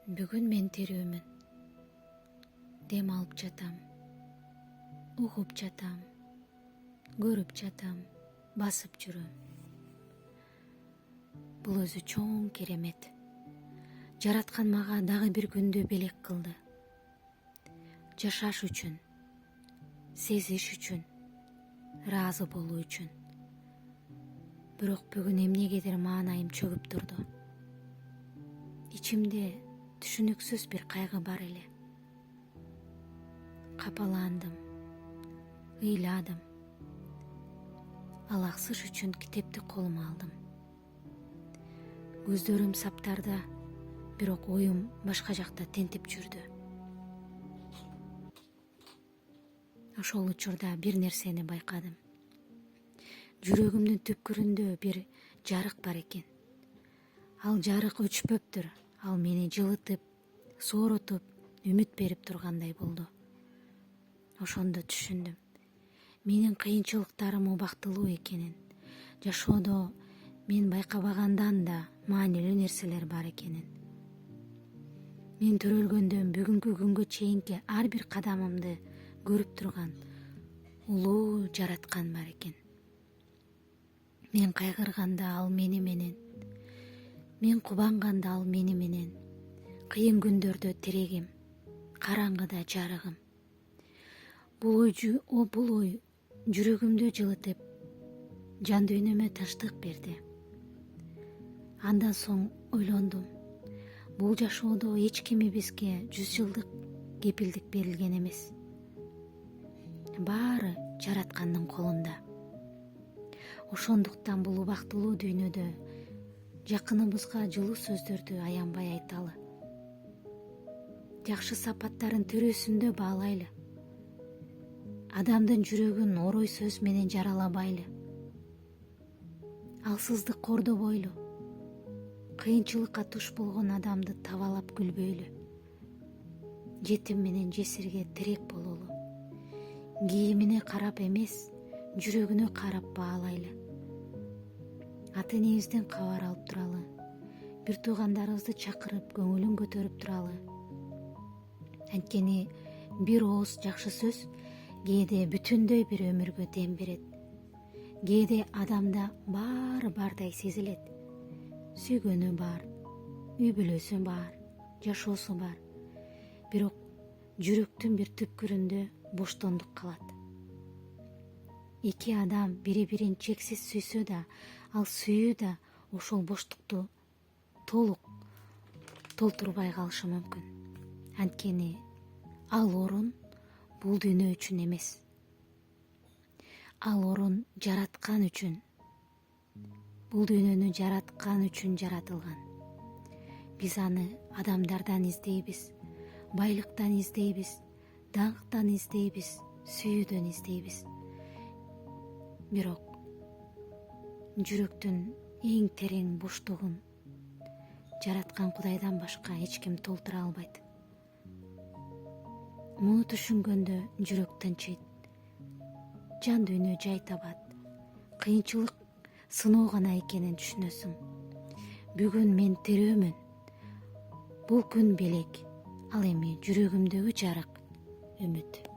Бүгүн мен тирүүмүн. Дем алып жатам. Угуп жатам. Көрүп жатам. Басып жүрөм. Бул өзү чоң керемет. Жараткан мага дагы бир күндү белек кылды. Жашаш үчүн, сезиш үчүн, ыраазы болуу үчүн. Бирок бүгүн эмнегедир маанайым чөгүп турду. Ичимде түшүнүксүз бир кайгы бар эле. Капаландым, ыйладым. Алаксыш үчүн китепти колума алдым. Көздөрүм саптарда, бирок оюм башка жакта тентип жүрдү. Ошол учурда бир нерсени байкадым. Жүрөгүмдүн түпкүрүндө бир жарык бар экен. Ал жарык өчпөптүр. Ал мени жылытып, сооротуп, үмүт берип тургандай болду. Ошондо түшүндүм. Менин кыйынчылыктарым убактылуу экенин, жашоодо мен байкабагандан да маанилүү нерселер бар экенин. Мен төрөлгөндөн бүгүнкү күнгө чейинки ар бир кадамымды көрүп турган улуу жараткан бар экен. Мен кайгырганда ал мени менен, мен кубанганда ал мени менен, кыйын күндөрдө тирегим, караңгыда жарыгым. Бул ой жүрөгүмдү жылытып, жан дүйнөмө тынчтык берди. Андан соң ойлондум. Бул жашоодо эч кимибизге 100 жылдык кепилдик берилген эмес. Баары жараткандын колунда. Ошондуктан бул убактылуу дүйнөдө жакыныбызга жылуу сөздөрдү аянбай айталы. Жакшы сапаттарын төрөсүндө баалайлы. Адамдын жүрөгүн орой сөз менен жаралабайлы. Алсыздык кордобойлу. Кыйынчылыкка туш болгон адамды табалап күлбөйлү. Жетим менен жесирге тирек бололу. Кийимине карап эмес, жүрөгүнө карап баалайлы. Ата энебизден кабар алып туралы. Бир туугандарыбызды чакырып, көңүлүн көтөрүп туралы. Анткени бир ооз жакшы сөз кээде бүтүндөй бир өмүргө дем берет. Кээде адамда баары бардай сезилет. Сүйгөнү бар, үй бүлөсү бар, жашоосу бар. Бирок жүрөктүн бир түпкүрүндө боштондук калат. Эки адам бири-бирин чексиз сүйсө да, ал сүйүү да ошол боштукту толук толтурбай калышы мүмкүн. Анткени ал орун бул дүйнө үчүн эмес. Ал орун жараткан үчүн, бул дүйнөнү жараткан үчүн жаратылган. Биз аны адамдардан издейбиз, байлыктан издейбиз, даңктан издейбиз, сүйүүдөн издейбиз. Бирок жүрөктүн эң терең боштугун жараткан Кудайдан башка эч ким толтура албайт. Муну түшүнгөндө жүрөк тынчыйт. Жан дүйнө жай табат. Кыйынчылык сыноо гана экенин түшүнөсүң. Бүгүн мен тирүүмүн. Бул күн белек. Ал эми жүрөгүмдөгү жарык үмүт.